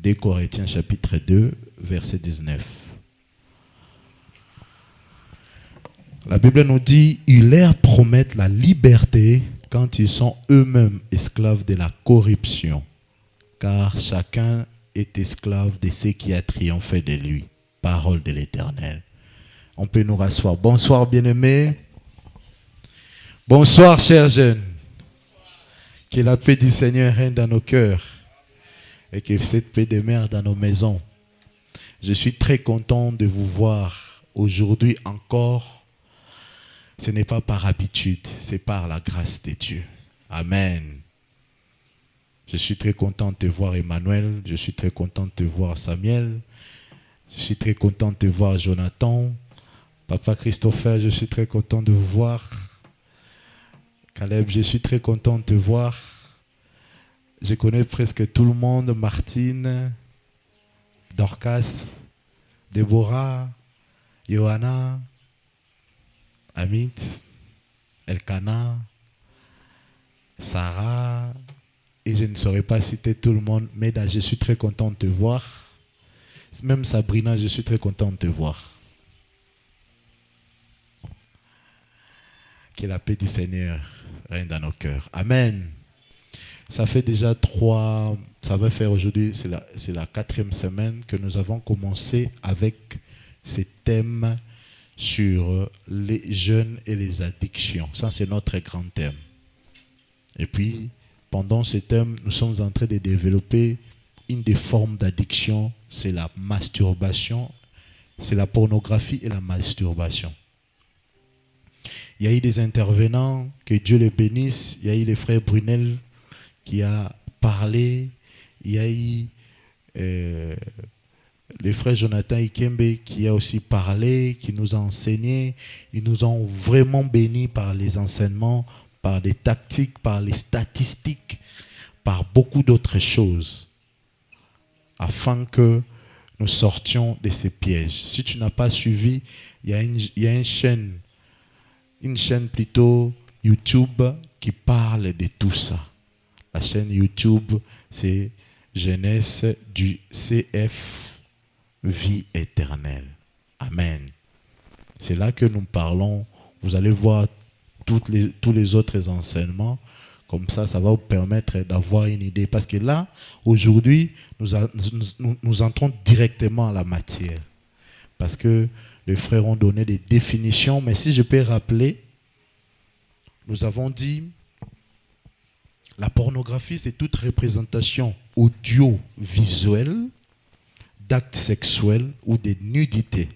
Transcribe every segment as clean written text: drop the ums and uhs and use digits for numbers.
2 Corinthiens chapitre 2, verset 19. La Bible nous dit, ils leur promettent la liberté quand ils sont eux-mêmes esclaves de la corruption, car chacun est esclave de ce qui a triomphé de lui. Parole de l'Éternel. On peut nous rasseoir. Bonsoir bien-aimés. Bonsoir chers jeunes. Que la paix du Seigneur règne dans nos cœurs et que cette paix demeure dans nos maisons. Je suis très content de vous voir aujourd'hui encore. Ce n'est pas par habitude, c'est par la grâce de Dieu. Amen. Je suis très content de te voir Emmanuel, je suis très content de te voir Samuel, je suis très content de te voir Jonathan, Papa Christopher, je suis très content de vous voir. Caleb, je suis très content de te voir. Je connais presque tout le monde, Martine, Dorcas, Déborah, Johanna, Amit, Elkana, Sarah, et je ne saurais pas citer tout le monde, mais là, je suis très content de te voir. Même Sabrina, je suis très content de te voir. Que la paix du Seigneur règne dans nos cœurs. Amen. Ça fait déjà ça va faire aujourd'hui, c'est la 4e semaine que nous avons commencé avec ce thème sur les jeunes et les addictions. Ça, c'est notre grand thème. Et puis, pendant ce thème, nous sommes en train de développer une des formes d'addiction, c'est la masturbation, c'est la pornographie et la masturbation. Il y a eu des intervenants, que Dieu les bénisse. Il y a eu le frère Brunel qui a parlé. Il y a eu le frère Jonathan Ikembe qui a aussi parlé, qui nous a enseigné. Ils nous ont vraiment bénis par les enseignements, par les tactiques, par les statistiques, par beaucoup d'autres choses, afin que nous sortions de ces pièges. Si tu n'as pas suivi, il y a une chaîne plutôt YouTube qui parle de tout ça. La chaîne YouTube, c'est Jeunesse du CF Vie éternelle. Amen. C'est là que nous parlons. Vous allez voir tous les autres enseignements. Comme ça, ça va vous permettre d'avoir une idée. Parce que là, aujourd'hui, nous entrons directement à la matière. Parce que les frères ont donné des définitions. Mais si je peux rappeler, nous avons dit, la pornographie, c'est toute représentation audiovisuelle d'actes sexuels ou de nudité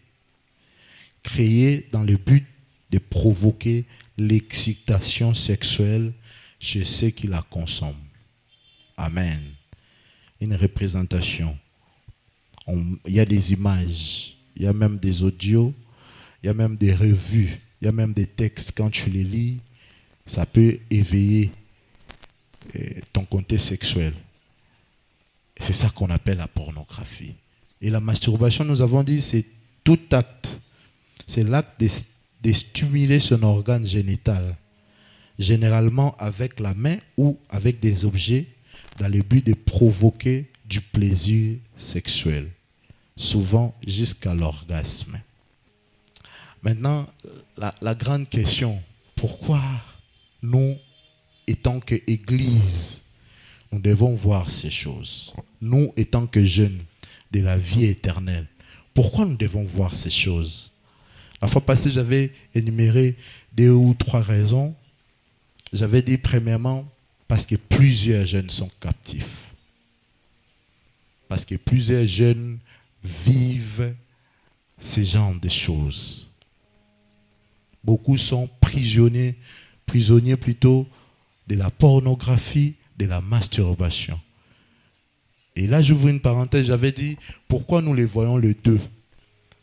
créés dans le but de provoquer l'excitation sexuelle chez ceux qui la consomment. Amen. Une représentation. Il y a des images, il y a même des audios, il y a même des revues, il y a même des textes. Quand tu les lis, ça peut éveiller ton côté sexuel. C'est ça qu'on appelle la pornographie. Et la masturbation, nous avons dit, c'est tout acte. C'est l'acte de stimuler son organe génital, généralement avec la main ou avec des objets, dans le but de provoquer du plaisir sexuel, souvent jusqu'à l'orgasme. Maintenant, la grande question, pourquoi nous, étant qu'Église, nous devons voir ces choses? Nous, étant que jeunes de la vie éternelle, pourquoi nous devons voir ces choses? La fois passée, j'avais énuméré 2 ou 3 raisons. J'avais dit premièrement, parce que plusieurs jeunes sont captifs. Parce que plusieurs jeunes vivent ce genre de choses. Beaucoup sont prisonniers plutôt de la pornographie, de la masturbation. Et là, j'ouvre une parenthèse, j'avais dit, pourquoi nous les voyons les deux?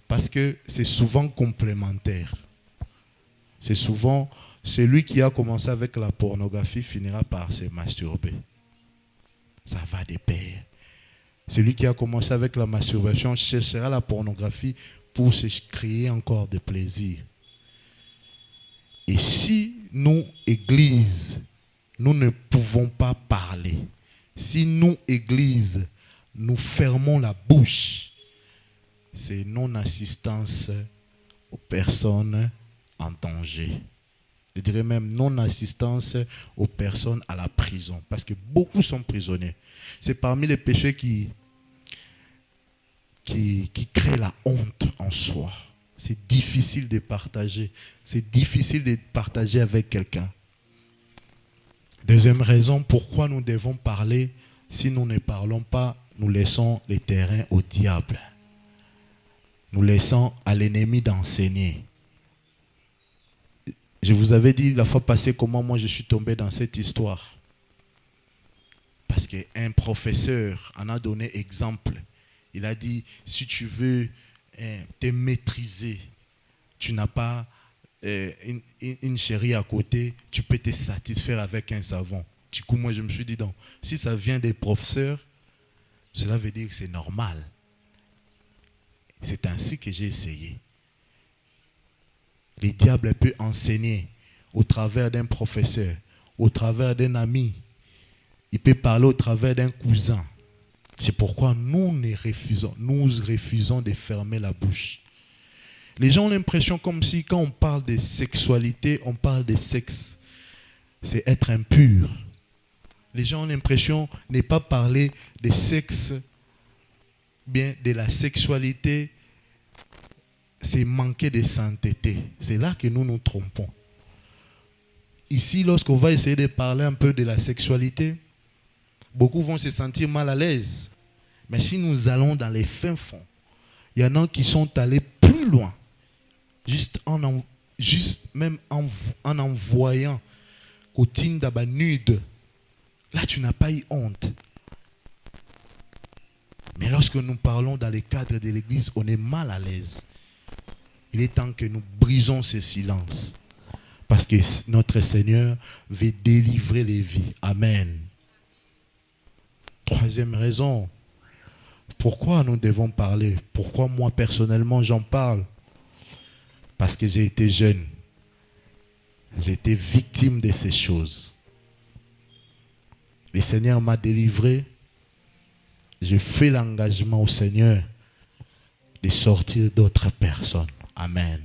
Parce que c'est souvent complémentaire. C'est souvent, celui qui a commencé avec la pornographie finira par se masturber. Ça va de pair. Celui qui a commencé avec la masturbation cherchera la pornographie pour se créer encore de plaisir. Et si nous, Église, nous ne pouvons pas parler, si nous, Église, nous fermons la bouche, c'est non-assistance aux personnes en danger. Je dirais même non-assistance aux personnes à la prison. Parce que beaucoup sont prisonniers. C'est parmi les péchés qui créent la honte en soi. C'est difficile de partager. C'est difficile de partager avec quelqu'un. Deuxième raison, pourquoi nous devons parler. Si nous ne parlons pas, nous laissons les terrains au diable. Nous laissons à l'ennemi d'enseigner. Je vous avais dit la fois passée comment moi je suis tombé dans cette histoire. Parce qu'un professeur en a donné exemple. Il a dit, si tu veux te maîtriser, tu n'as pas une chérie à côté, tu peux te satisfaire avec un savon. Du coup, moi je me suis dit, donc, si ça vient des professeurs, cela veut dire que c'est normal. C'est ainsi que j'ai essayé. Le diable peut enseigner au travers d'un professeur, au travers d'un ami. Il peut parler au travers d'un cousin. C'est pourquoi nous refusons de fermer la bouche. Les gens ont l'impression comme si quand on parle de sexualité, on parle de sexe. C'est être impur. Les gens ont l'impression de ne pas parler de sexe, bien de la sexualité. C'est manquer de sainteté. C'est là que nous nous trompons. Ici, lorsqu'on va essayer de parler un peu de la sexualité, beaucoup vont se sentir mal à l'aise. Mais si nous allons dans les fins fonds, il y en a qui sont allés plus loin. Juste même en envoyant au Tindaba nude. Là, tu n'as pas eu honte. Mais lorsque nous parlons dans les cadres de l'église, on est mal à l'aise. Il est temps que nous brisons ce silence. Parce que notre Seigneur veut délivrer les vies. Amen. Troisième raison. Pourquoi nous devons parler? Pourquoi moi personnellement j'en parle? Parce que j'ai été jeune. J'ai été victime de ces choses. Le Seigneur m'a délivré. J'ai fait l'engagement au Seigneur de sortir d'autres personnes. Amen.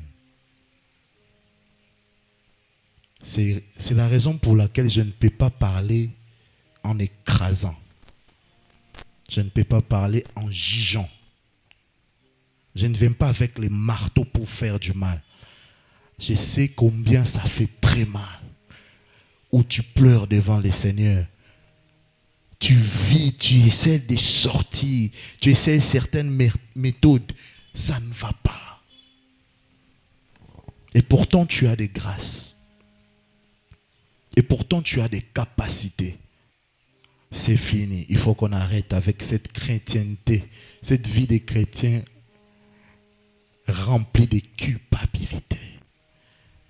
C'est la raison pour laquelle je ne peux pas parler en écrasant. Je ne peux pas parler en jugeant. Je ne viens pas avec les marteaux pour faire du mal. Je sais combien ça fait très mal. Où tu pleures devant le Seigneur. Tu vis, tu essaies de sortir. Tu essaies certaines méthodes. Ça ne va pas. Et pourtant, tu as des grâces. Et pourtant, tu as des capacités. C'est fini. Il faut qu'on arrête avec cette chrétienté, cette vie des chrétiens remplie de culpabilité.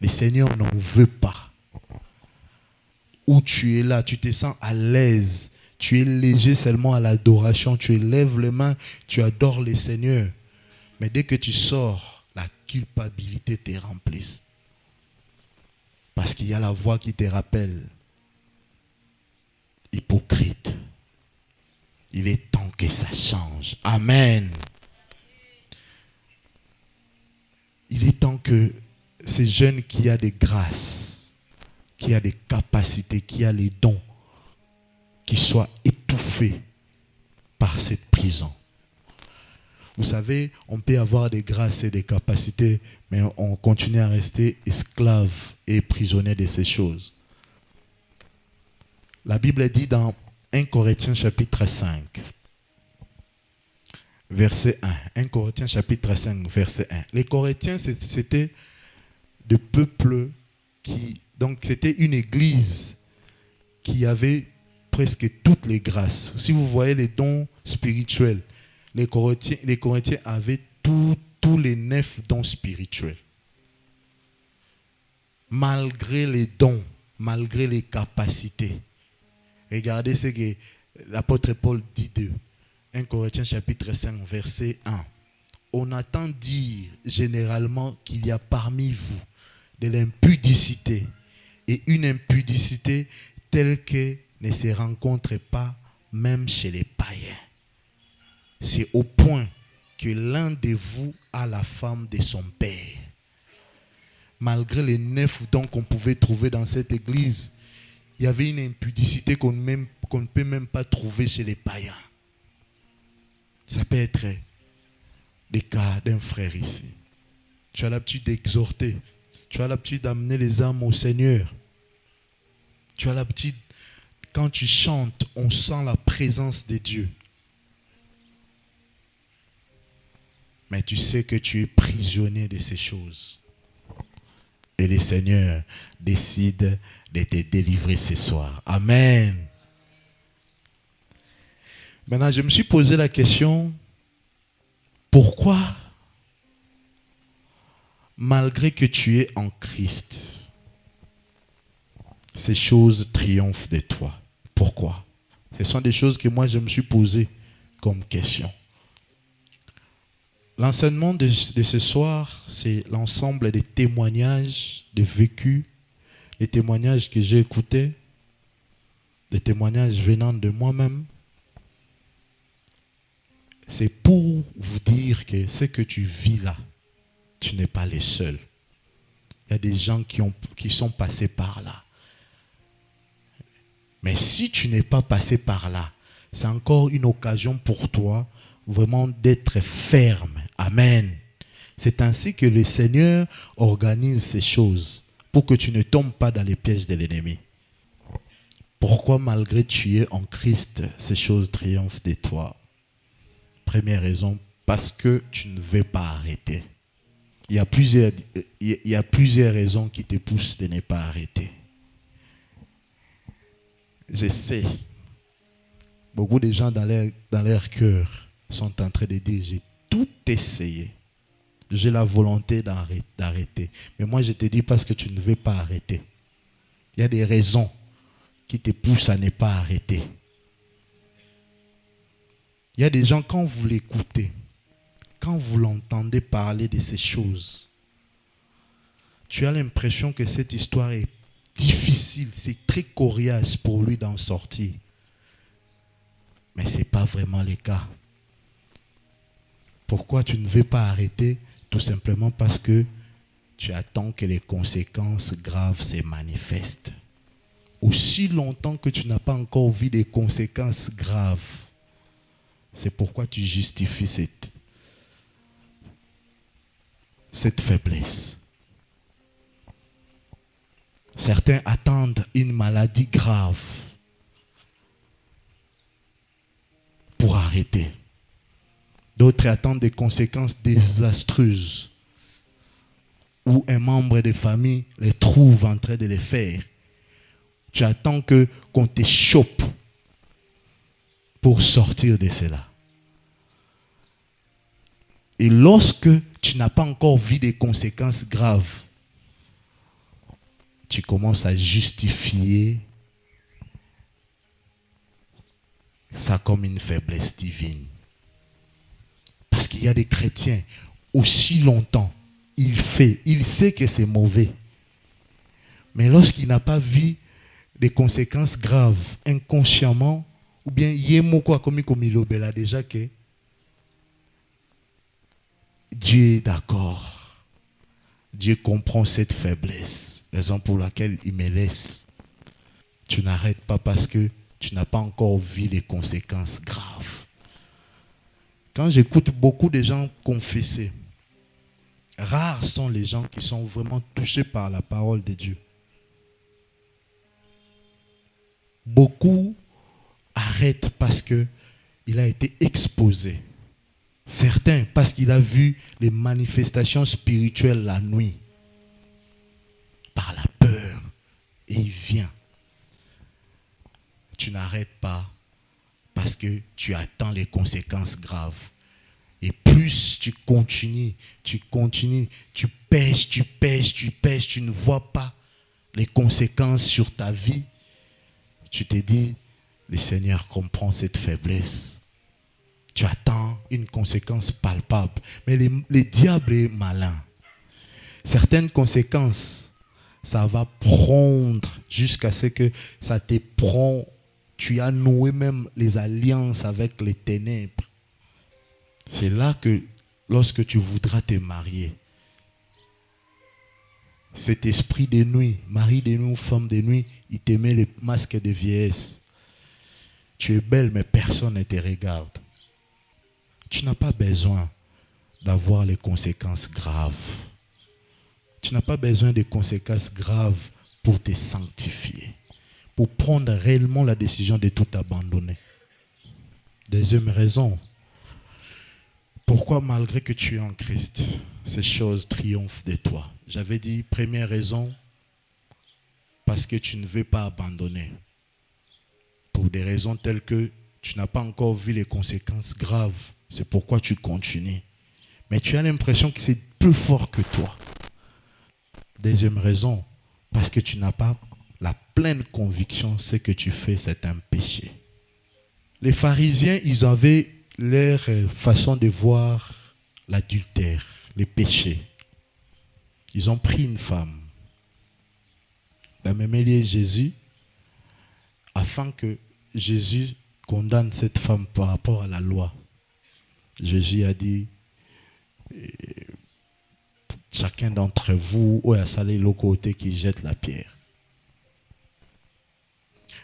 Le Seigneur n'en veut pas. Où tu es là, tu te sens à l'aise. Tu es léger seulement à l'adoration. Tu élèves les mains, tu adores le Seigneur. Mais dès que tu sors, la culpabilité te remplit. Parce qu'il y a la voix qui te rappelle. Hypocrite. Il est temps que ça change. Amen. Il est temps que ces jeunes qui ont des grâces, qui ont des capacités, qui ont les dons, qui soient étouffés par cette prison. Vous savez, on peut avoir des grâces et des capacités, mais on continue à rester esclave et prisonnier de ces choses. La Bible dit dans 1 Corinthiens chapitre 5, verset 1. 1 Corinthiens chapitre 5, verset 1. Les Corinthiens, c'était des peuples qui... Donc, c'était une église qui avait presque toutes les grâces. Si vous voyez les dons spirituels, les Corinthiens avaient tous les 9 dons spirituels. Malgré les dons, malgré les capacités. Regardez ce que l'apôtre Paul dit de 1 Corinthiens chapitre 5, verset 1. On entend dire généralement qu'il y a parmi vous de l'impudicité et une impudicité telle que ne se rencontre pas même chez les païens. C'est au point que l'un de vous a la femme de son père. Malgré les 9 dons qu'on pouvait trouver dans cette église, il y avait une impudicité qu'on ne peut même pas trouver chez les païens. Ça peut être le cas d'un frère ici. Tu as l'habitude d'exhorter. Tu as l'habitude d'amener les âmes au Seigneur. Tu as l'habitude, quand tu chantes, on sent la présence de Dieu. Mais tu sais que tu es prisonnier de ces choses. Et le Seigneur décide de te délivrer ce soir. Amen. Maintenant, je me suis posé la question, pourquoi, malgré que tu es en Christ, ces choses triomphent de toi? Pourquoi? Ce sont des choses que moi je me suis posé comme question. L'enseignement de ce soir, c'est l'ensemble des témoignages, des vécus, les témoignages que j'ai écoutés, des témoignages venant de moi-même. C'est pour vous dire que ce que tu vis là, tu n'es pas le seul. Il y a des gens qui sont passés par là. Mais si tu n'es pas passé par là, c'est encore une occasion pour toi vraiment d'être ferme. Amen. C'est ainsi que le Seigneur organise ces choses pour que tu ne tombes pas dans les pièges de l'ennemi. Pourquoi malgré que tu es en Christ, ces choses triomphent de toi? Première raison, parce que tu ne veux pas arrêter. Il y a plusieurs raisons qui te poussent de ne pas arrêter. Je sais, beaucoup de gens dans leur cœur sont en train de dire, j'ai tout essayé. J'ai la volonté d'arrêter. Mais moi, je te dis parce que tu ne veux pas arrêter. Il y a des raisons qui te poussent à ne pas arrêter. Il y a des gens, quand vous l'écoutez, quand vous l'entendez parler de ces choses, tu as l'impression que cette histoire est difficile, c'est très coriace pour lui d'en sortir. Mais ce n'est pas vraiment le cas. Pourquoi tu ne veux pas arrêter? Tout simplement parce que tu attends que les conséquences graves se manifestent. Aussi longtemps que tu n'as pas encore vu des conséquences graves, c'est pourquoi tu justifies cette faiblesse. Certains attendent une maladie grave pour arrêter. D'autres attendent des conséquences désastreuses où un membre de famille les trouve en train de les faire. Tu attends qu'on te chope pour sortir de cela. Et lorsque tu n'as pas encore vu des conséquences graves, tu commences à justifier ça comme une faiblesse divine. Parce qu'il y a des chrétiens, aussi longtemps, il sait que c'est mauvais. Mais lorsqu'il n'a pas vu des conséquences graves, inconsciemment, ou bien yemoko comme il obéla déjà que Dieu est d'accord. Dieu comprend cette faiblesse, raison pour laquelle il me laisse. Tu n'arrêtes pas parce que tu n'as pas encore vu les conséquences graves. Quand j'écoute beaucoup de gens confesser, rares sont les gens qui sont vraiment touchés par la parole de Dieu. Beaucoup arrêtent parce qu'il a été exposé. Certains parce qu'il a vu les manifestations spirituelles la nuit. Par la peur. Et il vient. Tu n'arrêtes pas parce que tu attends les conséquences graves. Et plus tu continues, tu pèches, tu ne vois pas les conséquences sur ta vie. Tu te dis, le Seigneur comprend cette faiblesse. Tu attends une conséquence palpable. Mais le diable est malin. Certaines conséquences, ça va prendre jusqu'à ce que ça te prend. Tu as noué même les alliances avec les ténèbres. C'est là que lorsque tu voudras te marier, cet esprit de nuit, mari de nuit ou femme de nuit, il te met le masque de vieillesse. Tu es belle, mais personne ne te regarde. Tu n'as pas besoin d'avoir les conséquences graves. Tu n'as pas besoin de conséquences graves pour te sanctifier, pour prendre réellement la décision de tout abandonner. Deuxième raison, pourquoi malgré que tu es en Christ, ces choses triomphent de toi? J'avais dit, première raison, parce que tu ne veux pas abandonner. Pour des raisons telles que tu n'as pas encore vu les conséquences graves. C'est pourquoi tu continues. Mais tu as l'impression que c'est plus fort que toi. Deuxième raison, parce que tu n'as pas la pleine conviction, ce que tu fais, c'est un péché. Les pharisiens, ils avaient leur façon de voir l'adultère, les péchés. Ils ont pris une femme, d'amener Jésus, afin que Jésus condamne cette femme par rapport à la loi. Jésus a dit, chacun d'entre vous, ou à saler l'autre côté qui jette la pierre.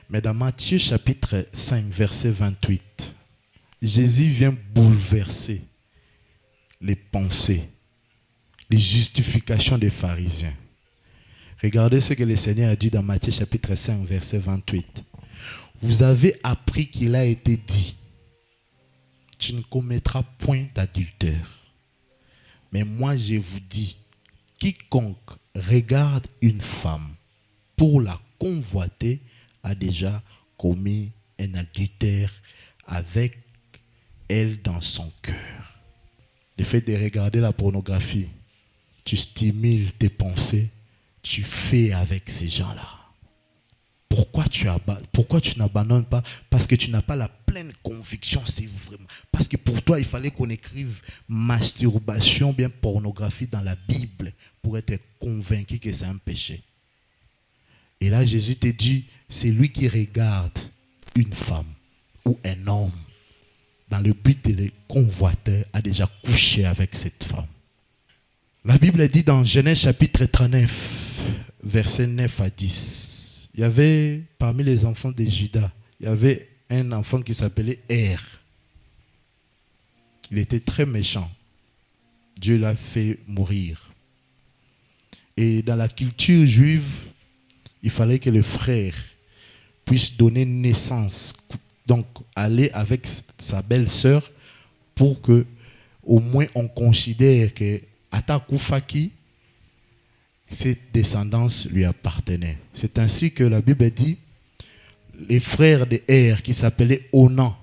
Mais dans Matthieu chapitre 5, verset 28, Jésus vient bouleverser les pensées, les justifications des pharisiens. Regardez ce que le Seigneur a dit dans Matthieu chapitre 5, verset 28. Vous avez appris qu'il a été dit, tu ne commettras point d'adultère. Mais moi je vous dis, quiconque regarde une femme pour la convoiter a déjà commis un adultère avec elle dans son cœur. Le fait de regarder la pornographie, tu stimules tes pensées, tu fais avec ces gens-là. Pourquoi tu n'abandonnes pas? Parce que tu n'as pas la pleine conviction, c'est vraiment. Parce que pour toi, il fallait qu'on écrive masturbation, bien pornographie dans la Bible pour être convaincu que c'est un péché. Et là, Jésus te dit, c'est lui qui regarde une femme ou un homme dans le but de le convoiter a déjà couché avec cette femme. La Bible dit dans Genèse chapitre 39, versets 9 à 10, il y avait parmi les enfants de Juda, il y avait un enfant qui s'appelait Er. Il était très méchant. Dieu l'a fait mourir. Et dans la culture juive, il fallait que le frère puisse donner naissance, donc aller avec sa belle-sœur pour que au moins on considère que Atakufaki, cette descendance lui appartenait. C'est ainsi que la Bible dit, les frères de Er qui s'appelaient Onan,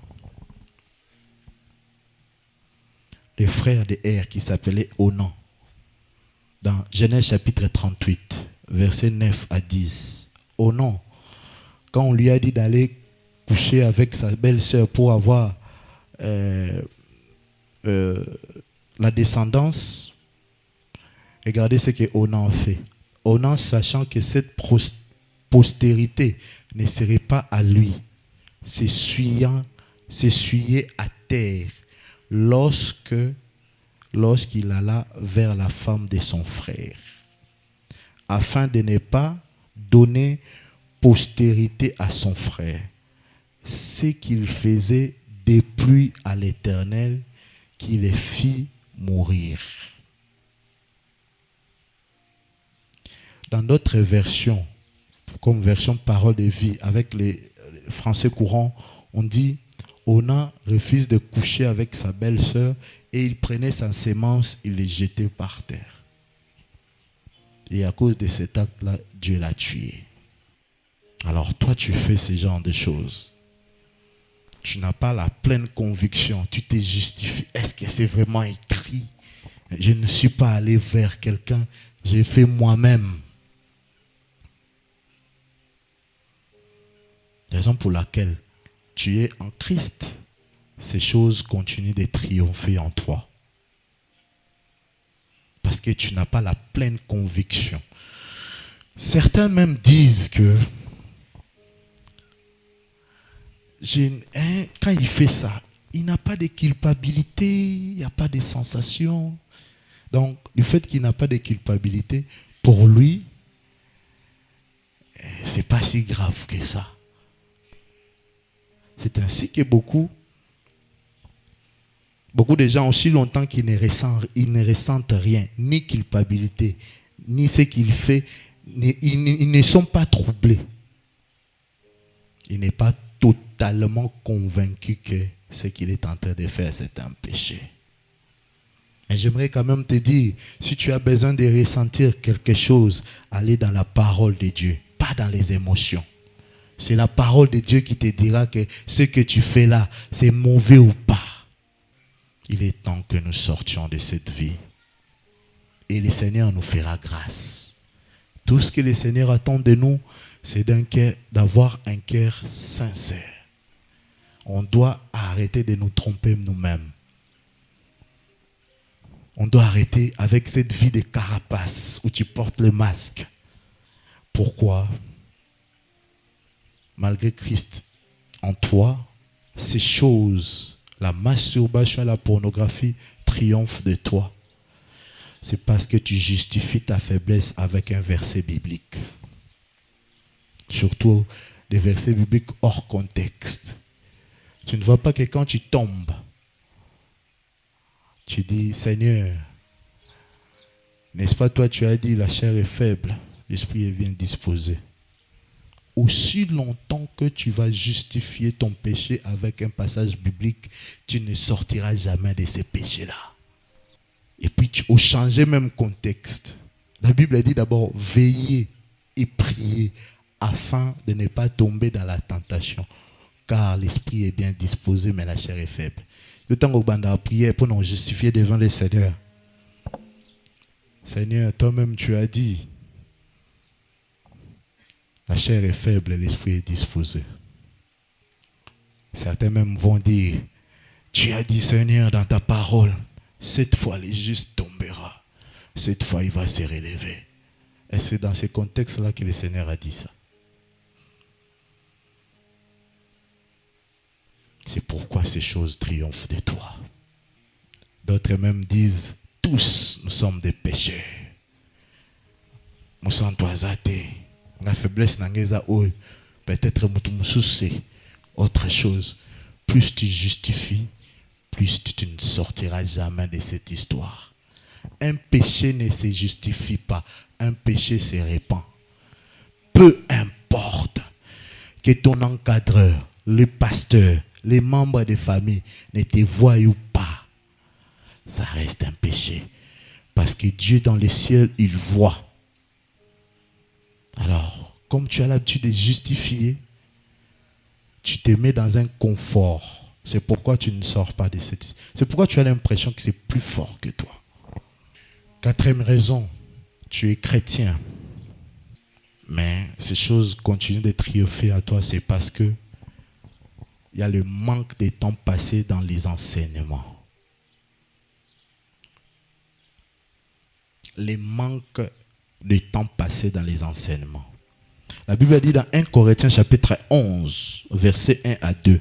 les frères de Er qui s'appelaient Onan, dans Genèse chapitre 38, versets 9 à 10, Onan, quand on lui a dit d'aller coucher avec sa belle-sœur pour avoir la descendance, regardez ce que Onan fait. Onan, sachant que cette postérité ne serait pas à lui, s'essuyait à terre lorsqu'il alla vers la femme de son frère, afin de ne pas donner postérité à son frère. Ce qu'il faisait déplut à l'Éternel qui les fit mourir. Dans d'autres versions, comme version parole de vie, avec les français courants, on dit Onan refuse de coucher avec sa belle-sœur et il prenait sa sémence, il les jetait par terre. Et à cause de cet acte-là, Dieu l'a tué. Alors toi, tu fais ce genre de choses. Tu n'as pas la pleine conviction. Tu te justifies. Est-ce que c'est vraiment écrit? Je ne suis pas allé vers quelqu'un. J'ai fait moi-même. Raison pour laquelle tu es en Christ. Ces choses continuent de triompher en toi. Parce que tu n'as pas la pleine conviction. Certains même disent que quand il fait ça, Il n'a pas de culpabilité, il n'y a pas de sensation. Donc, le fait qu'il n'a pas de culpabilité, pour lui, c'est pas si grave que ça. C'est ainsi que beaucoup de gens, aussi longtemps qu'ils ne ressentent rien, ni culpabilité, ni ce qu'il fait, ils ne sont pas troublés. Il n'est pas totalement convaincu que ce qu'il est en train de faire, c'est un péché. Et j'aimerais quand même te dire, si tu as besoin de ressentir quelque chose, allez dans la parole de Dieu, pas dans les émotions. C'est la parole de Dieu qui te dira que ce que tu fais là, c'est mauvais ou pas. Il est temps que nous sortions de cette vie. Et le Seigneur nous fera grâce. Tout ce que le Seigneur attend de nous, c'est d'avoir un cœur sincère. On doit arrêter de nous tromper nous-mêmes. On doit arrêter avec cette vie de carapace où tu portes le masque. Pourquoi? Malgré Christ en toi, ces choses, la masturbation et la pornographie triomphent de toi. C'est parce que tu justifies ta faiblesse avec un verset biblique. Surtout des versets bibliques hors contexte. Tu ne vois pas que quand tu tombes, tu dis, Seigneur, n'est-ce pas toi tu as dit la chair est faible, l'esprit est bien disposé. Aussi longtemps que tu vas justifier ton péché avec un passage biblique, tu ne sortiras jamais de ces péchés-là. Et puis au changer même contexte, la Bible a dit d'abord veillez et priez afin de ne pas tomber dans la tentation. Car l'esprit est bien disposé, mais la chair est faible. Le temps où on a prié pour nous justifier devant le Seigneur. Seigneur, toi-même tu as dit, la chair est faible et l'esprit est disposé. Certains même vont dire, tu as dit Seigneur dans ta parole, cette fois le juste tombera. Cette fois il va se relever. Et c'est dans ce contexte-là que le Seigneur a dit ça. C'est pourquoi ces choses triomphent de toi. D'autres même disent, tous nous sommes des pécheurs. Nous sommes toisatés. La faiblesse n'engage peut-être c'est autre chose. Plus tu justifies, plus tu ne sortiras jamais de cette histoire. Un péché ne se justifie pas. Un péché se répand. Peu importe que ton encadreur, le pasteur, les membres de famille ne te voient ou pas, ça reste un péché. Parce que Dieu dans le ciel, il voit. Alors, comme tu as l'habitude de justifier, tu te mets dans un confort. C'est pourquoi tu ne sors pas de cette... C'est pourquoi tu as l'impression que c'est plus fort que toi. Quatrième raison, tu es chrétien. Mais ces choses continuent de triompher à toi, c'est parce que il y a le manque de temps passé dans les enseignements. Le manque de temps passé dans les enseignements. La Bible dit dans 1 Corinthiens chapitre 11, versets 1 à 2,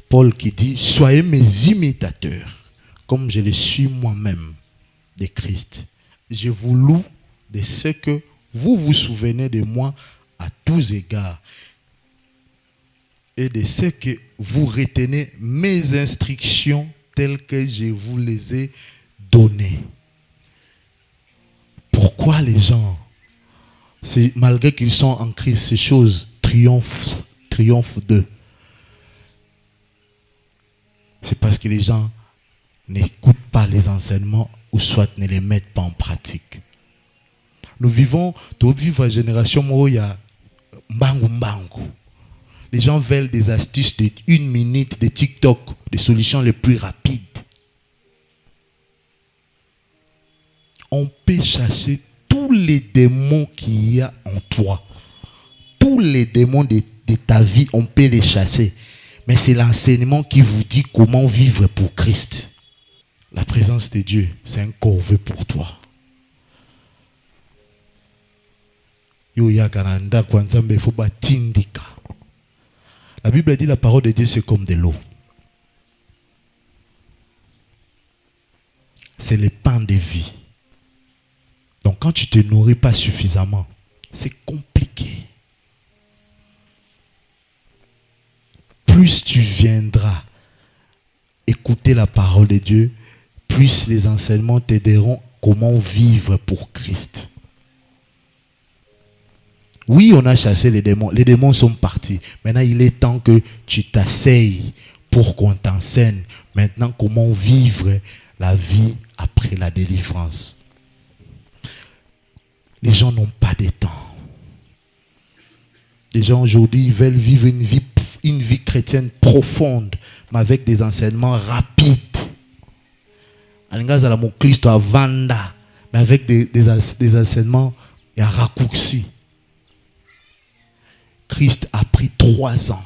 Paul qui dit, soyez mes imitateurs, comme je le suis moi-même de Christ. Je vous loue de ce que vous vous souvenez de moi à tous égards et de ce que vous retenez mes instructions telles que je vous les ai données. Pourquoi les gens, malgré qu'ils sont en Christ, ces choses triomphent d'eux? C'est parce que les gens n'écoutent pas les enseignements ou soit ne les mettent pas en pratique. Nous vivons dans une génération où il y a mbangu. Les gens veulent des astuces de 1 minute de TikTok, des solutions les plus rapides. On peut chasser tous les démons qu'il y a en toi. Tous les démons de ta vie, on peut les chasser. Mais c'est l'enseignement qui vous dit comment vivre pour Christ. La présence de Dieu, c'est un corvée pour toi. La Bible dit la parole de Dieu c'est comme de l'eau. c'est le pain de vie. Donc quand tu ne te nourris pas suffisamment, c'est compliqué. Plus tu viendras écouter la parole de Dieu, plus les enseignements t'aideront comment vivre pour Christ. Oui, on a chassé les démons. Les démons sont partis. Maintenant, il est temps que tu t'asseyes pour qu'on t'enseigne maintenant comment vivre la vie après la délivrance. Les gens n'ont pas de temps. Les gens aujourd'hui veulent vivre une vie chrétienne profonde, mais avec des enseignements rapides. Mais avec des enseignements raccourcis. Christ a pris 3 ans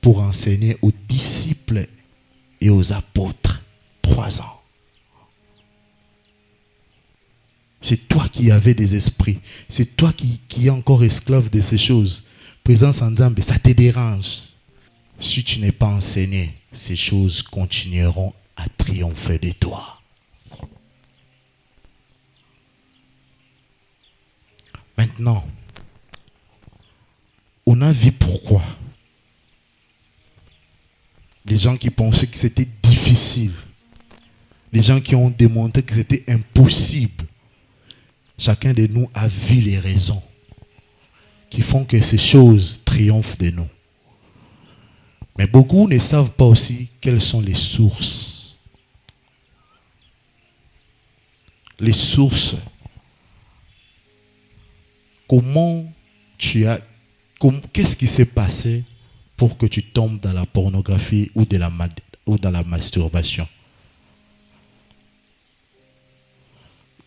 pour enseigner aux disciples et aux apôtres. 3 ans. C'est toi qui avais des esprits. C'est toi qui es encore esclave de ces choses. Présence en Nzambe, ça te dérange. Si tu n'es pas enseigné, ces choses continueront à triompher de toi. Maintenant, on a vu pourquoi. Les gens qui pensaient que c'était difficile. Les gens qui ont démontré que c'était impossible. Chacun de nous a vu les raisons qui font que ces choses triomphent de nous. Mais beaucoup ne savent pas aussi quelles sont les sources. Les sources. Qu'est-ce qui s'est passé pour que tu tombes dans la pornographie ou dans la masturbation?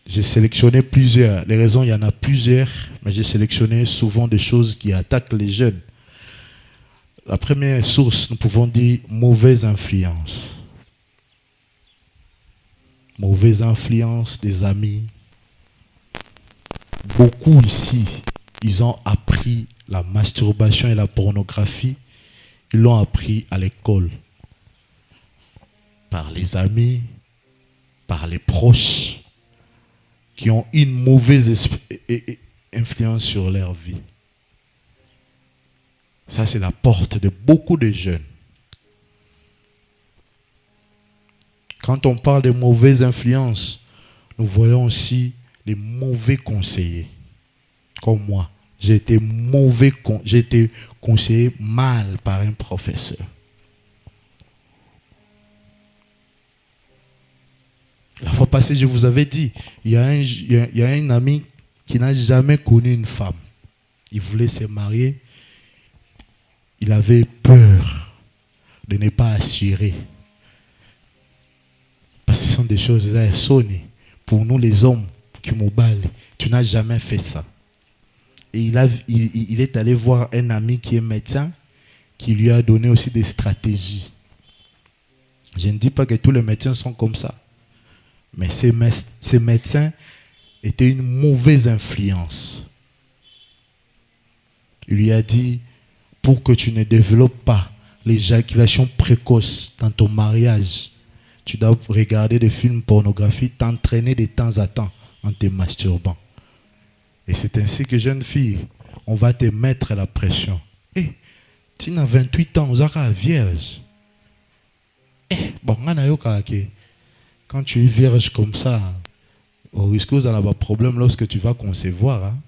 J'ai sélectionné plusieurs. Les raisons, il y en a plusieurs, mais j'ai sélectionné souvent des choses qui attaquent les jeunes. La première source, nous pouvons dire mauvaise influence. Mauvaise influence des amis. Beaucoup ici, ils ont appris la masturbation et la pornographie. Ils l'ont appris à l'école. Par les amis, par les proches, qui ont une mauvaise influence sur leur vie. Ça, c'est la porte de beaucoup de jeunes. Quand on parle de mauvaise influence, nous voyons aussi les mauvais conseillers. Comme moi, j'ai été conseillé mal par un professeur. La fois passée, je vous avais dit, il y a un ami qui n'a jamais connu une femme. Il voulait se marier. Il avait peur de ne pas assurer. Parce que ce sont des choses sonnées. Pour nous les hommes qui m'oballent, tu n'as jamais fait ça. Et il est allé voir un ami qui est médecin, qui lui a donné aussi des stratégies. Je ne dis pas que tous les médecins sont comme ça. Mais ces médecins étaient une mauvaise influence. Il lui a dit, pour que tu ne développes pas l'éjaculation précoce dans ton mariage, tu dois regarder des films pornographiques, t'entraîner de temps à temps en te masturbant. Et c'est ainsi que, jeune fille, on va te mettre la pression. Tu as 28 ans, tu es vierge. Quand tu es vierge comme ça, au risque vous allez avoir problème lorsque tu vas concevoir. Hein?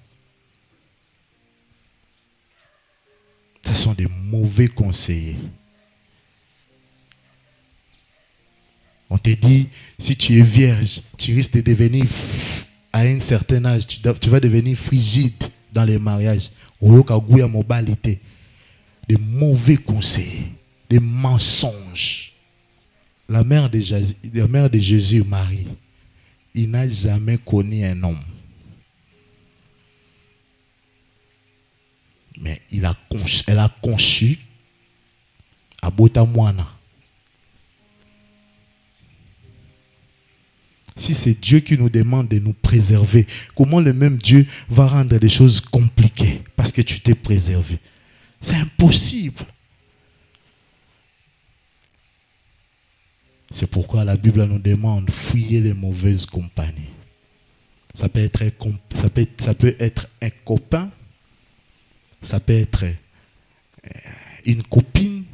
Ce sont des mauvais conseillers. On te dit, si tu es vierge, tu risques de devenir, à un certain âge, tu vas devenir frigide dans les mariages. Des mauvais conseillers, des mensonges. La mère de Jésus, Marie, il n'a jamais connu un homme. Mais elle a conçu à Botamouana. Si c'est Dieu qui nous demande de nous préserver, comment le même Dieu va rendre des choses compliquées parce que tu t'es préservé? C'est impossible. C'est pourquoi la Bible nous demande fuyez les mauvaises compagnies. Ça peut être un copain, ça peut être une copine,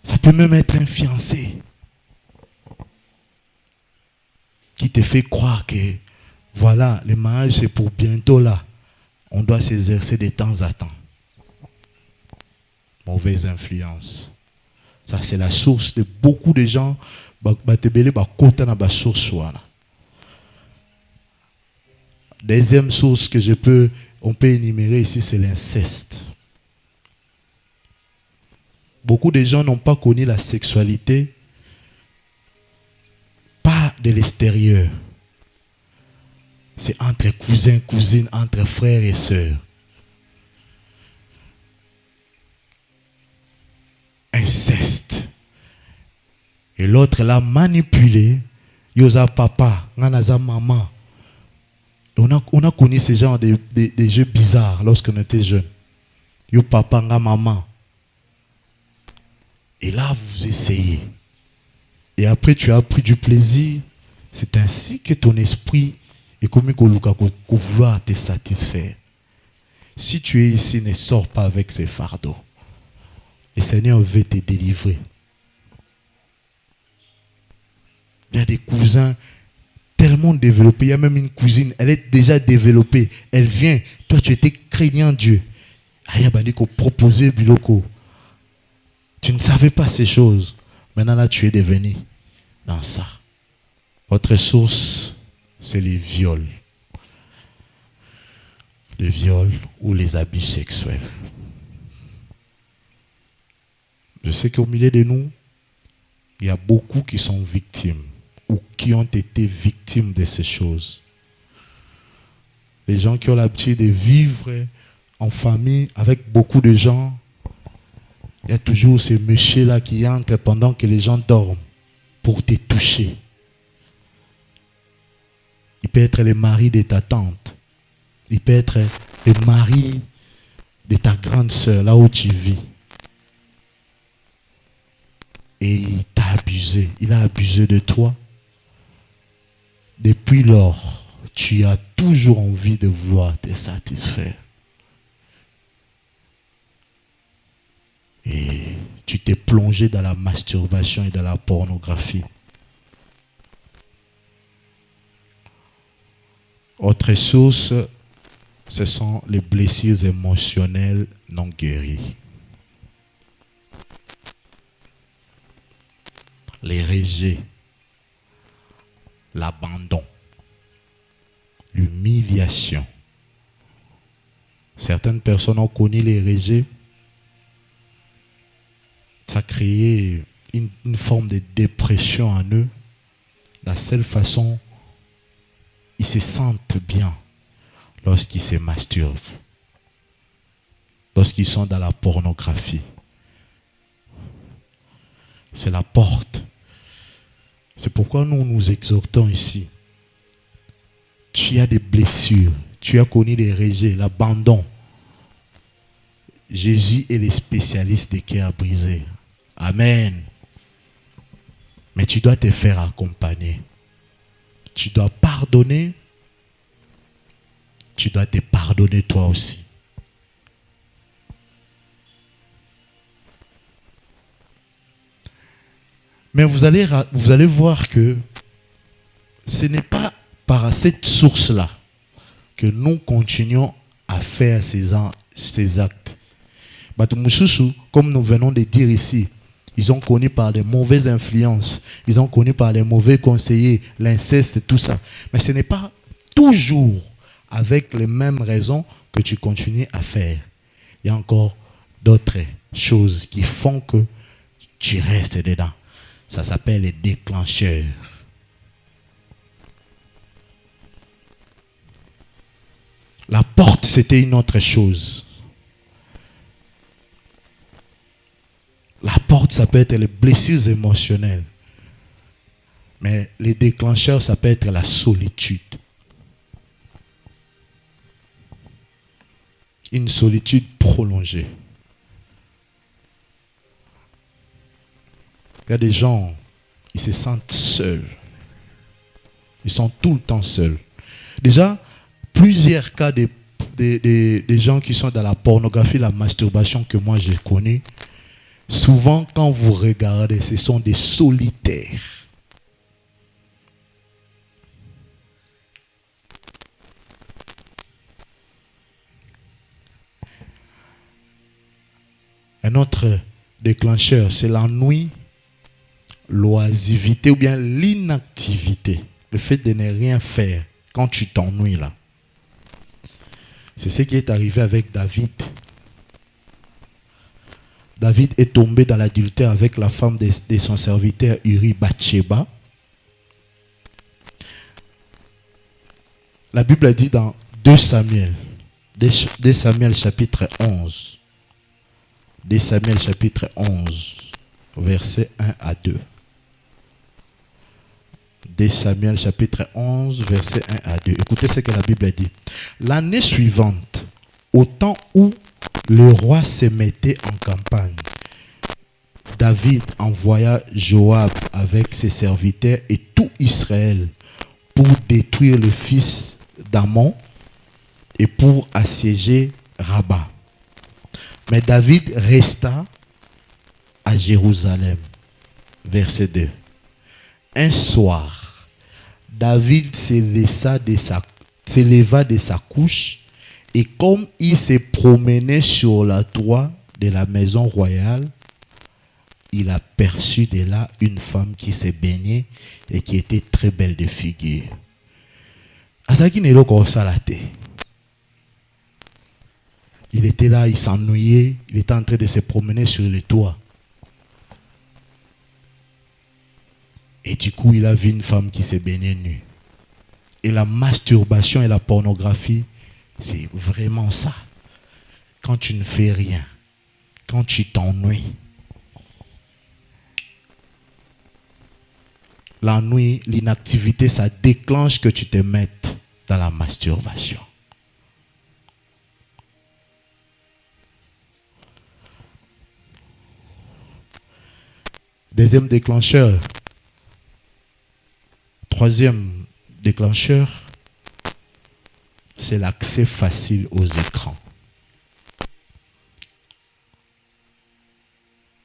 ça peut même être un fiancé qui te fait croire que voilà, le mariage c'est pour bientôt là. On doit s'exercer de temps à temps. Mauvaise influence. Ça c'est la source de beaucoup de gens. Deuxième source que on peut énumérer ici, c'est l'inceste. Beaucoup de gens n'ont pas connu la sexualité, pas de l'extérieur. C'est entre cousins, cousines, entre frères et sœurs. Inceste. Et l'autre l'a manipulé. Yosa papa, nanaza maman. On a connu ces genres de jeux bizarres lorsqu'on était jeune. Yo papa, nga maman. Et là, vous essayez. Et après, tu as pris du plaisir. C'est ainsi que ton esprit est comme vouloir te satisfaire. Si tu es ici, ne sors pas avec ces fardeaux. Le Seigneur veut te délivrer. Il y a des cousins tellement développés. Il y a même une cousine, elle est déjà développée. Elle vient. Toi, tu étais craignant Dieu. Ayabandiko proposé biloko. Tu ne savais pas ces choses. Maintenant, là, tu es devenu dans ça. Autre source, c'est les viols. Les viols ou les abus sexuels. Je sais qu'au milieu de nous, il y a beaucoup qui sont victimes ou qui ont été victimes de ces choses. Les gens qui ont l'habitude de vivre en famille avec beaucoup de gens, il y a toujours ces messieurs-là qui entrent pendant que les gens dorment pour te toucher. Il peut être le mari de ta tante. Il peut être le mari de ta grande sœur, là où tu vis. Et il t'a abusé. Il a abusé de toi. Depuis lors, tu as toujours envie de vouloir te satisfaire. Et tu t'es plongé dans la masturbation et dans la pornographie. Autre source, ce sont les blessures émotionnelles non guéries. Les rejets, l'abandon, l'humiliation. Certaines personnes ont connu les rejets. Ça a créé une forme de dépression en eux. La seule façon, ils se sentent bien lorsqu'ils se masturbent, lorsqu'ils sont dans la pornographie. C'est la porte. C'est pourquoi nous exhortons ici. Tu as des blessures, tu as connu les rejets, l'abandon. Jésus est le spécialiste des cœurs brisés. Amen. Mais tu dois te faire accompagner. Tu dois pardonner. Tu dois te pardonner toi aussi. Mais vous allez voir que ce n'est pas par cette source-là que nous continuons à faire ces actes. Comme nous venons de dire ici, ils ont connu par des mauvaises influences, ils ont connu par les mauvais conseillers, l'inceste et tout ça. Mais ce n'est pas toujours avec les mêmes raisons que tu continues à faire. Il y a encore d'autres choses qui font que tu restes dedans. Ça s'appelle les déclencheurs. La porte, c'était une autre chose. La porte, ça peut être les blessures émotionnelles. Mais les déclencheurs, ça peut être la solitude. Une solitude prolongée. Il y a des gens, ils se sentent seuls. Ils sont tout le temps seuls. Déjà, plusieurs cas de gens qui sont dans la pornographie, la masturbation que moi j'ai connu, souvent quand vous regardez, ce sont des solitaires. Un autre déclencheur, c'est l'ennui, l'oisivité ou bien l'inactivité. Le fait de ne rien faire quand tu t'ennuies là. C'est ce qui est arrivé avec David. David est tombé dans l'adultère avec la femme de son serviteur Uri Bathsheba. La Bible a dit dans 2 Samuel chapitre 11. 2 Samuel chapitre 11, versets 1 à 2. 2 Samuel chapitre 11, versets 1 à 2. Écoutez ce que la Bible dit. L'année suivante, au temps où le roi se mettait en campagne, David envoya Joab avec ses serviteurs et tout Israël pour détruire le fils d'Amon et pour assiéger Rabat. Mais David resta à Jérusalem. Verset 2. Un soir, David s'éleva de sa couche et comme il se promenait sur la toit de la maison royale, il aperçut de là une femme qui se baignait et qui était très belle de figure. Il était là, il s'ennuyait, il était en train de se promener sur le toit. Et du coup, il a vu une femme qui se baignait nue. Et la masturbation et la pornographie, c'est vraiment ça. Quand tu ne fais rien, quand tu t'ennuies. L'ennui, l'inactivité, ça déclenche que tu te mettes dans la masturbation. Deuxième déclencheur. Troisième déclencheur, c'est l'accès facile aux écrans.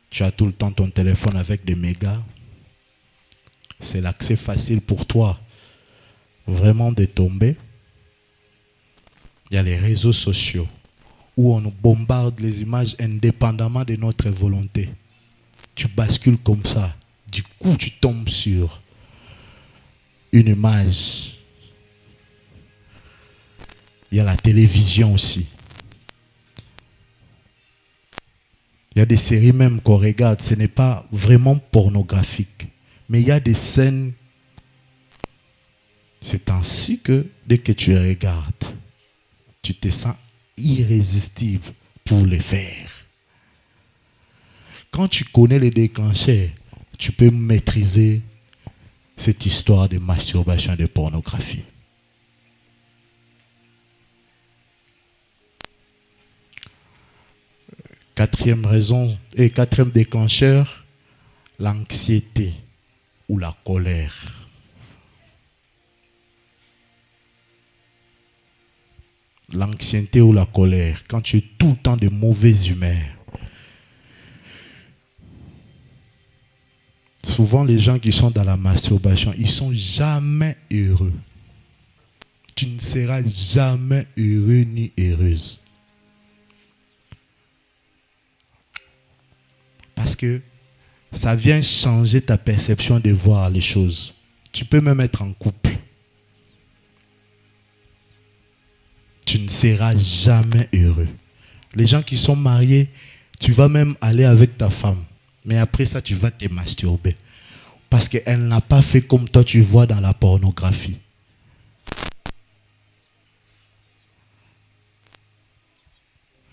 Tu as tout le temps ton téléphone avec des mégas. C'est l'accès facile pour toi vraiment de tomber. Il y a les réseaux sociaux où on nous bombarde les images indépendamment de notre volonté. Tu bascules comme ça. Du coup, tu tombes sur une image. Il y a la télévision aussi. Il y a des séries même qu'on regarde. Ce n'est pas vraiment pornographique. Mais il y a des scènes. C'est ainsi que dès que tu regardes, tu te sens irrésistible pour le faire. Quand tu connais les déclencheurs, tu peux maîtriser cette histoire de masturbation et de pornographie. Quatrième raison et quatrième déclencheur, l'anxiété ou la colère. L'anxiété ou la colère, quand tu es tout le temps de mauvaise humeur. Souvent, les gens qui sont dans la masturbation, ils ne sont jamais heureux. Tu ne seras jamais heureux ni heureuse. Parce que ça vient changer ta perception de voir les choses. Tu peux même être en couple. Tu ne seras jamais heureux. Les gens qui sont mariés, tu vas même aller avec ta femme. Mais après ça, tu vas te masturber. Parce qu'elle n'a pas fait comme toi tu vois dans la pornographie.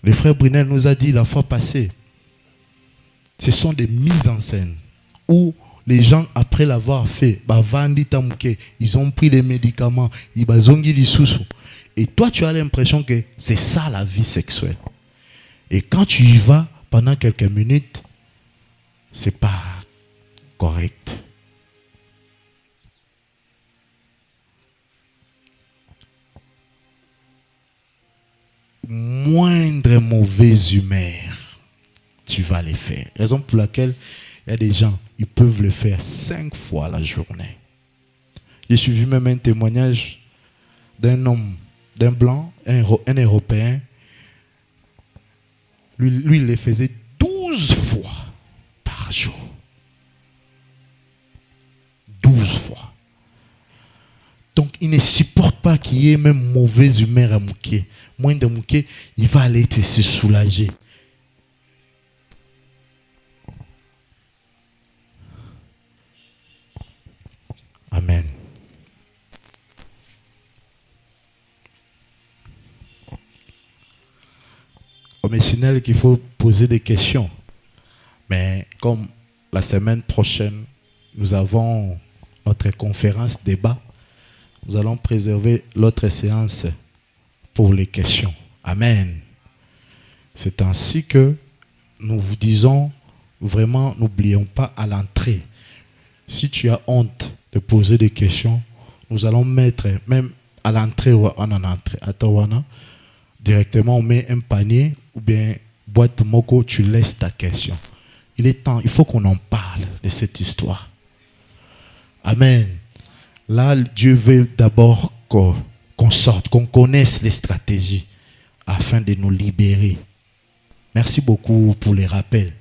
Le frère Brunel nous a dit la fois passée, ce sont des mises en scène où les gens, après l'avoir fait, ils ont pris les médicaments, et toi tu as l'impression que c'est ça la vie sexuelle. Et quand tu y vas pendant quelques minutes, c'est pas correct. moindre mauvaise humeur, tu vas les faire. Raison pour laquelle il y a des gens, ils peuvent le faire 5 fois la journée. J'ai suivi même un témoignage d'un homme, d'un blanc, un Européen. Lui, il les faisait 12 fois par jour. 12 fois. Donc, il ne supporte pas qu'il y ait même mauvaise humeur à Mouké. Moins de Mouké, il va aller se soulager. Amen. Au missionnaire qu'il faut poser des questions. Mais comme la semaine prochaine, nous avons notre conférence débat, nous allons préserver l'autre séance pour les questions. Amen. C'est ainsi que nous vous disons, vraiment, n'oublions pas à l'entrée. Si tu as honte de poser des questions, nous allons mettre, même à l'entrée ou en entrée, à Tawana, directement on met un panier ou bien boîte moko, tu laisses ta question. Il est temps, il faut qu'on en parle de cette histoire. Amen. Là, Dieu veut d'abord qu'on sorte, qu'on connaisse les stratégies afin de nous libérer. Merci beaucoup pour les rappels.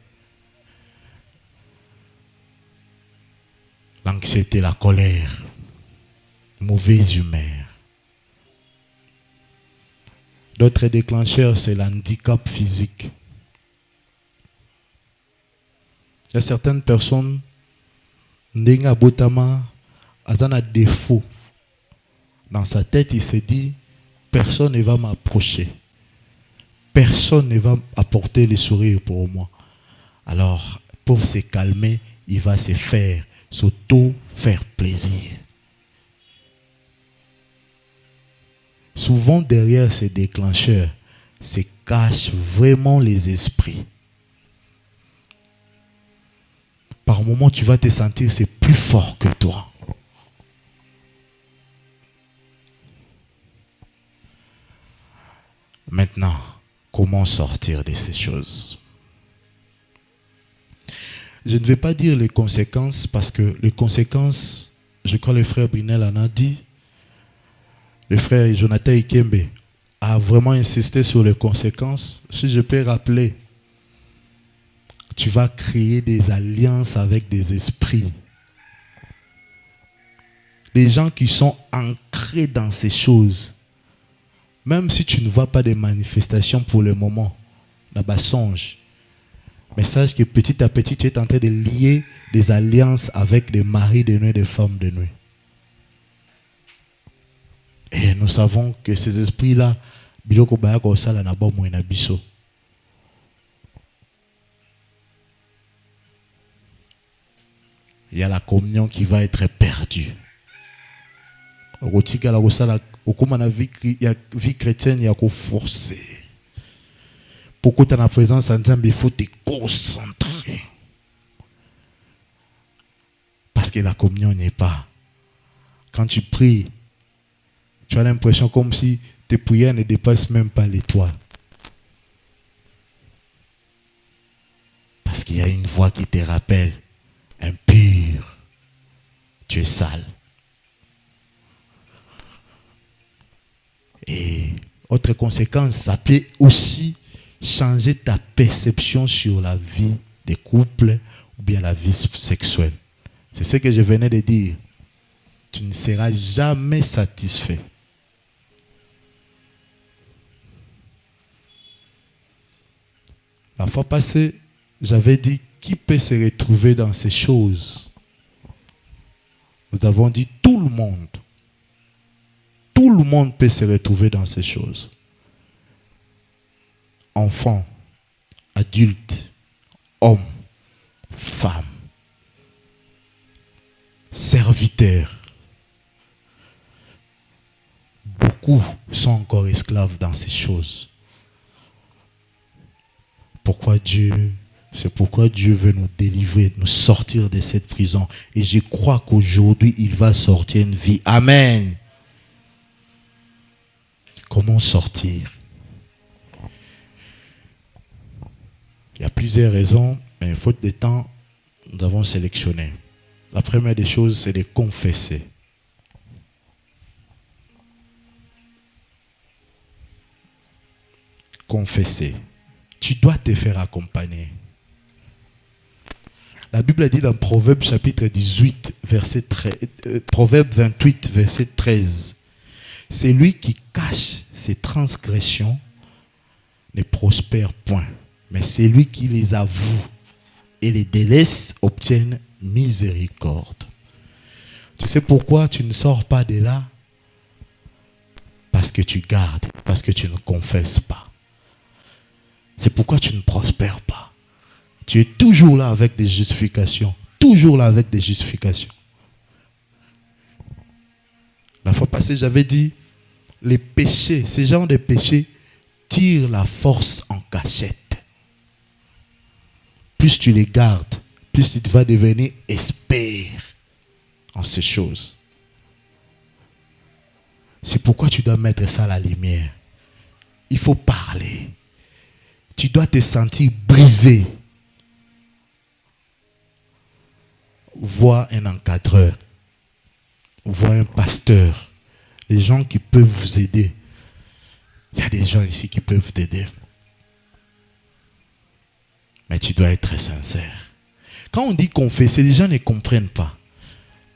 L'anxiété, la colère, mauvaise humeur. D'autres déclencheurs, c'est l'handicap physique. Il y a certaines personnes, Ndenga Botama, elles ont un défaut. Dans sa tête, il se dit, personne ne va m'approcher. Personne ne va apporter le sourire pour moi. Alors, pour se calmer, il va se faire, s'auto-faire plaisir. Souvent, derrière ces déclencheurs, se cachent vraiment les esprits. Par moments, tu vas te sentir c'est plus fort que toi. Maintenant, comment sortir de ces choses? Je ne vais pas dire les conséquences parce que les conséquences, je crois le frère Brinel en a dit, le frère Jonathan Ikembe a vraiment insisté sur les conséquences. Si je peux rappeler, tu vas créer des alliances avec des esprits. Les gens qui sont ancrés dans ces choses, même si tu ne vois pas de manifestations pour le moment, là-bas songe. Mais sache que petit à petit, tu es en train de lier des alliances avec des maris de nuit et des femmes de nuit. Et nous savons que ces esprits-là, biloko bayako sala na ba mo na biso. Il y a la communion qui va être perdue. Au cours la vie chrétienne, il y a qu'au forcer. Pourquoi tu as la présence en Dieu, il faut te concentrer. Parce que la communion n'est pas. Quand tu pries, tu as l'impression comme si tes prières ne dépassent même pas l'étoile. Parce qu'il y a une voix qui te rappelle, impur, tu es sale. Et autre conséquence, ça peut aussi changer ta perception sur la vie des couples ou bien la vie sexuelle. C'est ce que je venais de dire. Tu ne seras jamais satisfait. La fois passée, j'avais dit qui peut se retrouver dans ces choses. Nous avons dit tout le monde. Tout le monde peut se retrouver dans ces choses. Enfants, adultes, hommes, femmes, serviteurs. Beaucoup sont encore esclaves dans ces choses. C'est pourquoi Dieu veut nous délivrer, nous sortir de cette prison. Et je crois qu'aujourd'hui, il va sortir une vie. Amen. Comment sortir? plusieurs raisons, mais faute de temps, nous avons sélectionné. La première des choses, c'est de confesser. Confesser. Tu dois te faire accompagner. La Bible dit dans Proverbe chapitre 18, verset 13, Proverbe 28, verset 13. C'est lui qui cache ses transgressions ne prospère point. Mais c'est lui qui les avoue et les délaisse obtiennent miséricorde. Tu sais pourquoi tu ne sors pas de là? Parce que tu gardes, parce que tu ne confesses pas. C'est pourquoi tu ne prospères pas. Tu es toujours là avec des justifications. Toujours là avec des justifications. La fois passée, j'avais dit, les péchés, ces genres de péchés tirent la force en cachette. Plus tu les gardes, plus tu vas devenir expert en ces choses. C'est pourquoi tu dois mettre ça à la lumière. Il faut parler. Tu dois te sentir brisé. Vois un encadreur. Vois un pasteur. Les gens qui peuvent vous aider. Il y a des gens ici qui peuvent t'aider. Mais tu dois être sincère. Quand on dit confesser, les gens ne comprennent pas.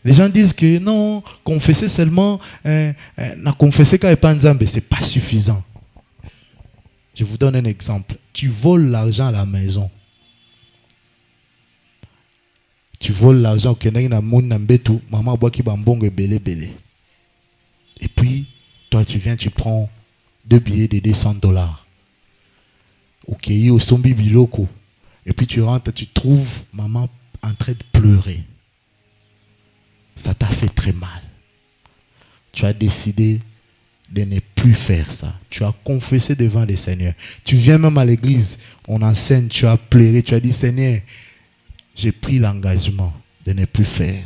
Les gens disent que non, confesser seulement, n'a confessé qu'à Epanzambe, ce n'est pas suffisant. Je vous donne un exemple. Tu voles l'argent à la maison. Tu voles l'argent au maman boit qui bambongue belé belé. Et puis, toi tu viens, tu prends 2 billets de $200. Ok, au sombi biloko. Et puis tu rentres, tu trouves maman en train de pleurer. Ça t'a fait très mal. Tu as décidé de ne plus faire ça. Tu as confessé devant le Seigneur. Tu viens même à l'église, on enseigne, tu as pleuré, tu as dit Seigneur, j'ai pris l'engagement de ne plus faire.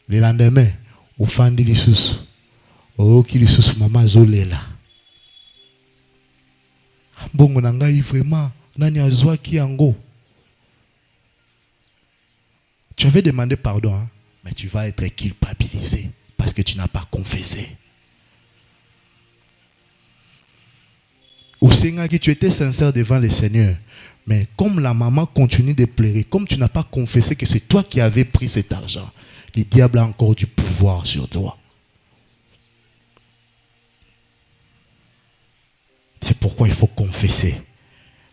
Le lendemain, au fin de l'Issus, au qui l'Issus, maman zolela. Bon, on a vraiment, nani azwa ki ango. Tu avais demandé pardon, hein, mais tu vas être culpabilisé parce que tu n'as pas confessé. Au Seigneur, que tu étais sincère devant le Seigneur, mais comme la maman continue de pleurer, comme tu n'as pas confessé que c'est toi qui avais pris cet argent, le diable a encore du pouvoir sur toi. C'est pourquoi il faut confesser.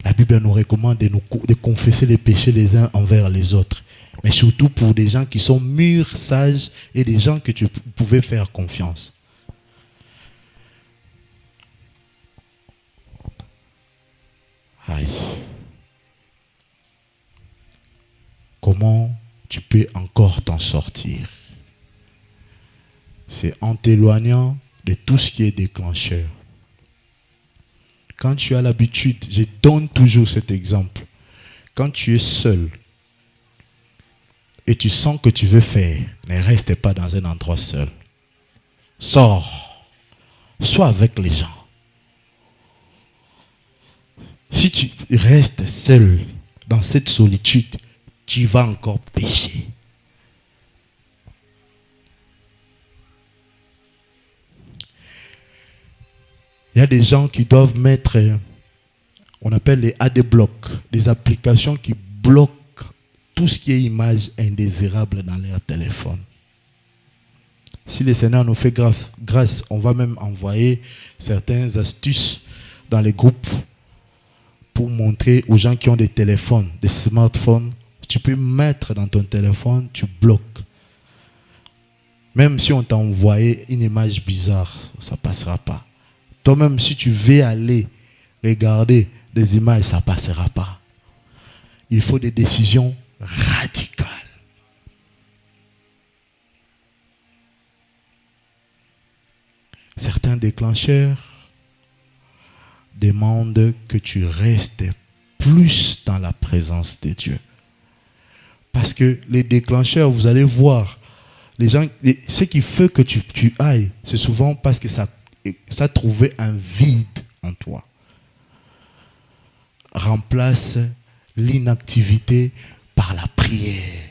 La Bible nous recommande de confesser les péchés les uns envers les autres. Mais surtout pour des gens qui sont mûrs, sages et des gens que tu pouvais faire confiance. Aïe. Comment tu peux encore t'en sortir? C'est en t'éloignant de tout ce qui est déclencheur. Quand tu as l'habitude, je donne toujours cet exemple. Quand tu es seul et tu sens que tu veux faire, ne reste pas dans un endroit seul. Sors. Sois avec les gens. Si tu restes seul dans cette solitude, tu vas encore pécher. Il y a des gens qui doivent mettre, on appelle les AD-blocs, des applications qui bloquent tout ce qui est image indésirable dans leur téléphone. Si le Seigneur nous fait grâce, on va même envoyer certaines astuces dans les groupes pour montrer aux gens qui ont des téléphones, des smartphones. Tu peux mettre dans ton téléphone, tu bloques. Même si on t'a envoyé une image bizarre, ça ne passera pas. Toi-même, si tu veux aller regarder des images, ça ne passera pas. Il faut des décisions radicales. Certains déclencheurs demandent que tu restes plus dans la présence de Dieu. Parce que les déclencheurs, vous allez voir, les gens, ce qui fait que tu ailles, c'est souvent parce que ça trouvait un vide en toi. remplace l'inactivité par la prière,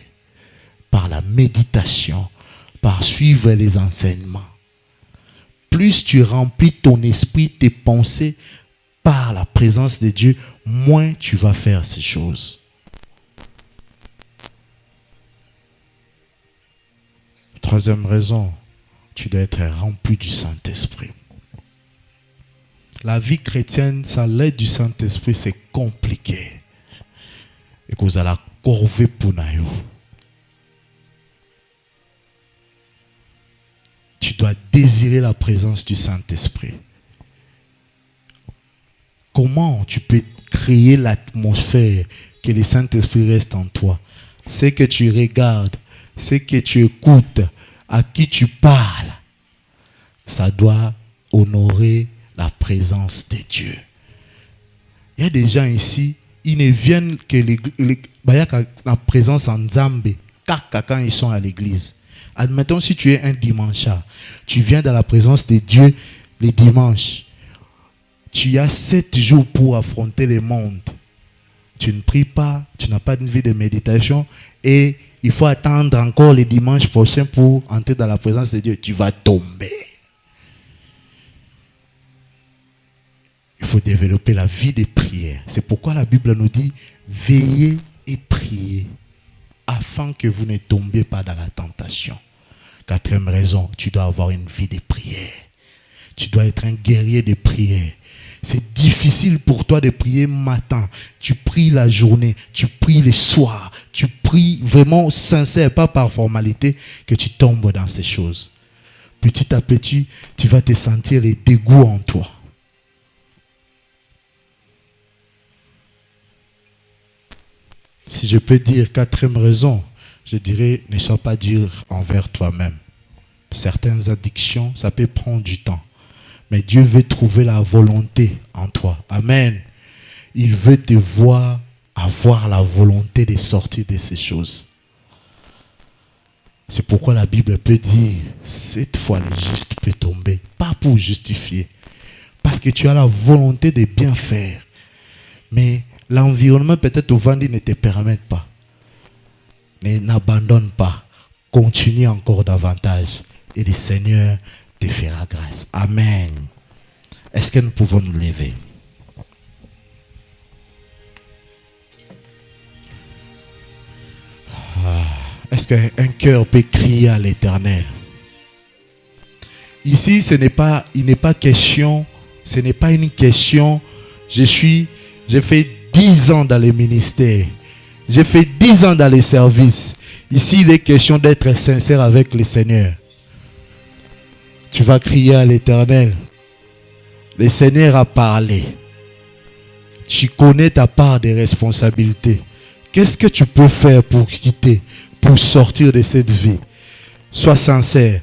par la méditation, par suivre les enseignements. Plus tu remplis ton esprit, tes pensées par la présence de Dieu, moins tu vas faire ces choses. Troisième raison, tu dois être rempli du Saint-Esprit. La vie chrétienne, sans l'aide du Saint-Esprit, c'est compliqué. Et que vous allez corver pour nous. Tu dois désirer la présence du Saint-Esprit. Comment tu peux créer l'atmosphère que le Saint-Esprit reste en toi? C'est que tu regardes, c'est que tu écoutes, à qui tu parles. Ça doit honorer la présence de Dieu. Il y a des gens ici, ils ne viennent que la présence en Nzambe quand ils sont à l'église. Admettons, si tu es un dimanche, tu viens dans la présence de Dieu les dimanches. Tu as 7 jours pour affronter le monde. Tu ne pries pas, tu n'as pas une vie de méditation et il faut attendre encore les dimanches prochains pour entrer dans la présence de Dieu. Tu vas tomber. Il faut développer la vie de prière. C'est pourquoi la Bible nous dit veillez et priez afin que vous ne tombiez pas dans la tentation. 4e raison, tu dois avoir une vie de prière. Tu dois être un guerrier de prière. C'est difficile pour toi de prier matin. Tu pries la journée, tu pries le soir. Tu pries vraiment sincère, pas par formalité, que tu tombes dans ces choses. Petit à petit, tu vas te sentir les dégoûts en toi. Si je peux dire 4e raison, je dirais ne sois pas dur envers toi-même. Certaines addictions, ça peut prendre du temps. Mais Dieu veut trouver la volonté en toi. Amen. Il veut te voir avoir la volonté de sortir de ces choses. C'est pourquoi la Bible peut dire, cette fois le juste peut tomber. Pas pour justifier. Parce que tu as la volonté de bien faire. Mais l'environnement peut-être au Vendée ne te permet pas. Mais n'abandonne pas. Continue encore davantage. Et le Seigneur te fera grâce. Amen. Est-ce que nous pouvons nous lever? Est-ce qu'un cœur peut crier à l'Éternel? Ici, ce n'est pas une question, j'ai fait 10 ans dans le ministère, j'ai fait 10 ans dans les services. Ici, il est question d'être sincère avec le Seigneur. Tu vas crier à l'Éternel. Le Seigneur a parlé. Tu connais ta part de responsabilité. Qu'est-ce que tu peux faire pour quitter, pour sortir de cette vie? Sois sincère.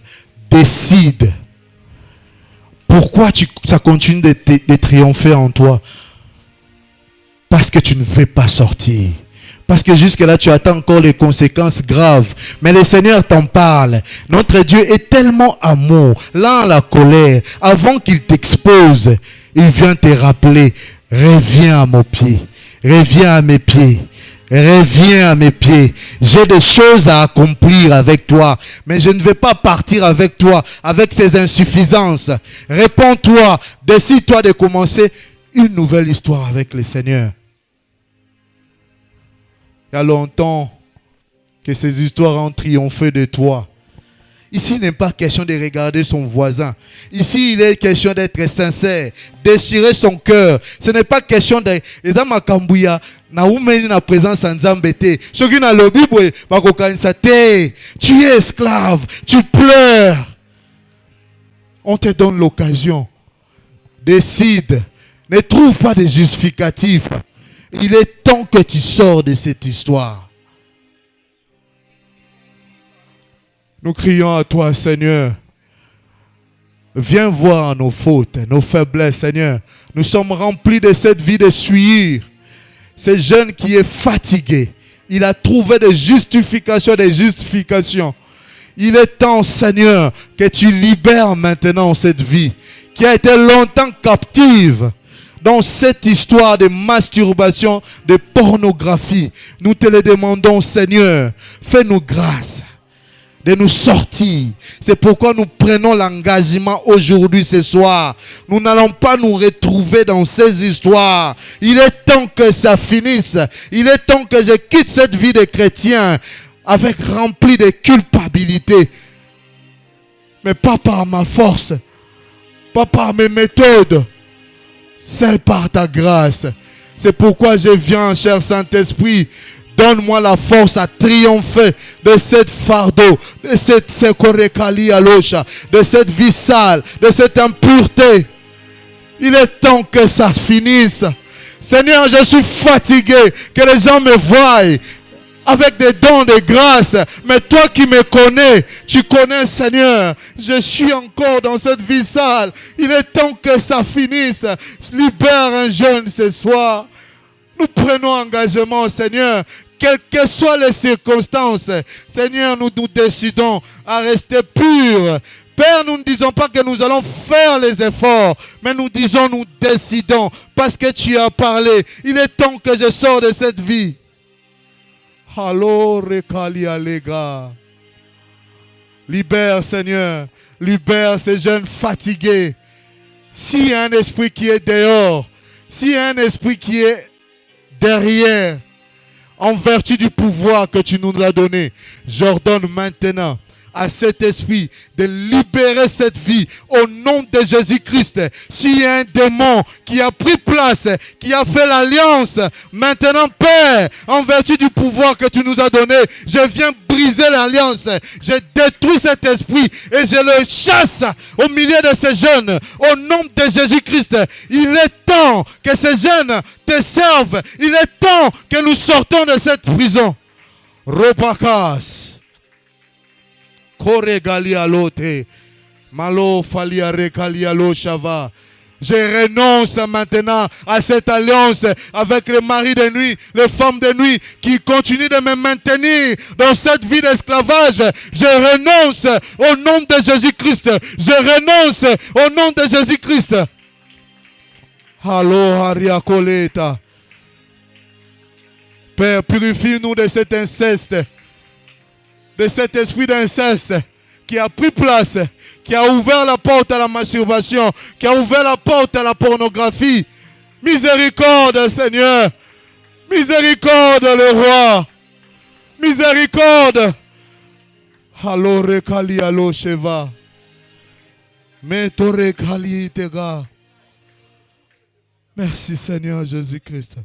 Décide. Pourquoi ça continue de triompher en toi? Parce que tu ne veux pas sortir. Parce que jusque-là, tu attends encore les conséquences graves. Mais le Seigneur t'en parle. Notre Dieu est tellement amour. Là, la colère, avant qu'il t'expose, il vient te rappeler, reviens à mon pied. Reviens à mes pieds. Reviens à mes pieds. J'ai des choses à accomplir avec toi. Mais je ne vais pas partir avec toi, avec ces insuffisances. Réponds-toi. Décide-toi de commencer une nouvelle histoire avec le Seigneur. Il y a longtemps que ces histoires ont triomphé de toi. Ici, il n'est pas question de regarder son voisin. Ici, il est question d'être sincère, déchirer son cœur. Ce n'est pas question de... Tu es esclave, tu pleures. On te donne l'occasion. Décide. Ne trouve pas de justificatifs. Il est temps que tu sors de cette histoire. Nous crions à toi, Seigneur. Viens voir nos fautes, nos faiblesses, Seigneur. Nous sommes remplis de cette vie de souillure. Ce jeune qui est fatigué, il a trouvé des justifications, Il est temps, Seigneur, que tu libères maintenant cette vie qui a été longtemps captive. dans cette histoire de masturbation, de pornographie. Nous te le demandons, Seigneur, fais-nous grâce de nous sortir. C'est pourquoi nous prenons l'engagement aujourd'hui, ce soir. Nous n'allons pas nous retrouver dans ces histoires. Il est temps que ça finisse. Il est temps que je quitte cette vie de chrétien avec rempli de culpabilité. Mais pas par ma force, pas par mes méthodes, seul par ta grâce. C'est pourquoi je viens, cher Saint-Esprit. Donne-moi la force à triompher de cette fardeau, de cette sekorekali alosha, de cette vie sale, de cette impureté. Il est temps que ça finisse. Seigneur, je suis fatigué, que les gens me voient avec des dons de grâce. Mais toi qui me connais, tu connais, Seigneur, je suis encore dans cette vie sale. Il est temps que ça finisse. Libère un jeune ce soir. Nous prenons engagement, Seigneur, quelles que soient les circonstances. Seigneur, nous décidons à rester purs. Père, nous ne disons pas que nous allons faire les efforts, mais nous disons, nous décidons, parce que tu as parlé. Il est temps que je sors de cette vie. Allô, Rekalia Lega. Libère, Seigneur. Libère ces jeunes fatigués. S'il y a un esprit qui est dehors, s'il y a un esprit qui est derrière, en vertu du pouvoir que tu nous as donné, j'ordonne maintenant à cet esprit de libérer cette vie au nom de Jésus-Christ. S'il y a un démon qui a pris place, qui a fait l'alliance, maintenant, Père, en vertu du pouvoir que tu nous as donné, je viens briser l'alliance. Je détruis cet esprit et je le chasse au milieu de ces jeunes au nom de Jésus-Christ. Il est temps que ces jeunes te servent. Il est temps que nous sortons de cette prison. Ropakas. Malo falia rekalia lo shava. Je renonce maintenant à cette alliance avec les maris de nuit, les femmes de nuit qui continuent de me maintenir dans cette vie d'esclavage. Je renonce au nom de Jésus-Christ. Je renonce au nom de Jésus-Christ. Allo hariakoleta. Père, purifie-nous de cet inceste, de cet esprit d'inceste qui a pris place, qui a ouvert la porte à la masturbation, qui a ouvert la porte à la pornographie. Miséricorde, Seigneur. Miséricorde, le roi. Miséricorde. Allo rekali allo sheva. Meto rekali tega. Merci, Seigneur Jésus-Christ.